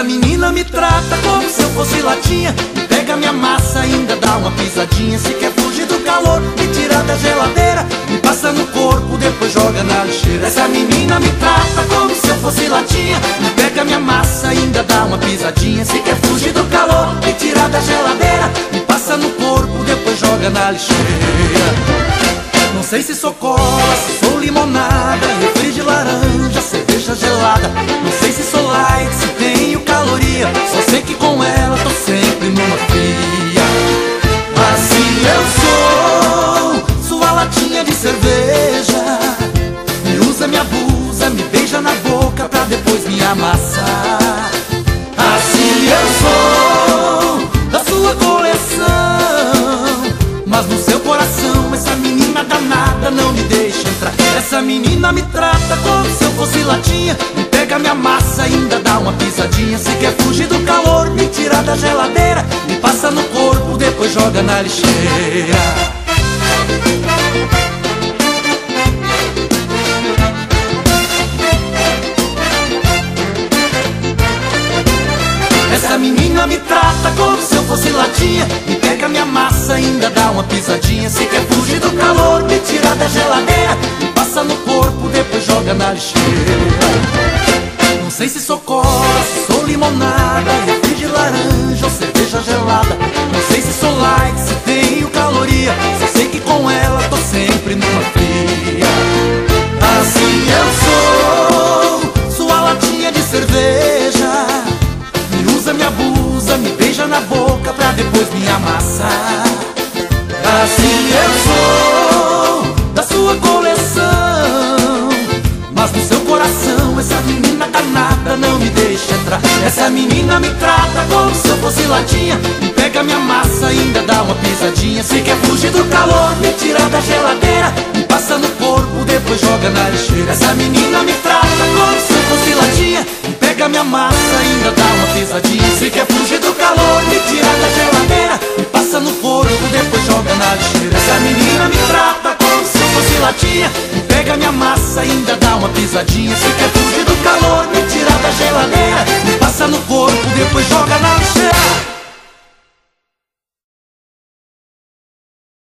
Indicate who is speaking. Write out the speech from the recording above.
Speaker 1: Essa menina me trata como se eu fosse latinha, me pega minha massa, ainda dá uma pisadinha. Se quer fugir do calor, me tira da geladeira, me passa no corpo, depois joga na lixeira. Essa menina me trata como se eu fosse latinha, me pega minha massa, ainda dá uma pisadinha. Se quer fugir do calor, me tira da geladeira, me passa no corpo, depois joga na lixeira. Não sei se sou cola, se sou limonada, refri de laranja, cerveja gelada. Não sei se sou light, se tenho caloria, só sei que com ela tô sempre numa fria. Assim eu sou, sua latinha de cerveja, me usa, me abusa, me beija na boca pra depois me amassar. Assim eu sou, da sua coleção, mas no seu coração essa menina danada não me deixa entrar. Essa menina me trata como se eu fosse latinha, me pega minha massa, ainda dá uma pisadinha. Se quer fugir do calor, me tira da geladeira, me passa no corpo, depois joga na lixeira. Essa menina me trata como se eu fosse latinha, me pega minha massa, ainda dá uma pisadinha. Se quer fugir do calor, me tira da geladeira, me passa no corpo, depois joga na lixeira. Não sei se sou cola, se sou limonada, refri de laranja ou cerveja gelada. Não sei se sou light, se tenho caloria, só sei que com ela tô sempre numa fria. Assim eu sou, sua latinha de cerveja, me usa, me abusa, me beija na boca pra depois me amassar. Assim eu sou, da sua coleção, mas no seu coração essa menina danada não me deixa entrar. Essa menina me trata como se eu fosse latinha, me pega minha massa, ainda dá uma pisadinha. Se quer fugir do calor, me tira da geladeira, me passa no corpo, depois joga na lixeira. Essa menina me trata como se eu fosse latinha, me pega minha massa, ainda dá uma pisadinha. Se quer fugir do calor, me tira da geladeira, me passa no corpo, depois joga na lixeira. Essa menina me trata como se eu fosse latinha, me pega minha massa, ainda dá uma pisadinha. Se quer fugir do calor, me tira da geladeira, me passa no corpo, depois joga na lixeira.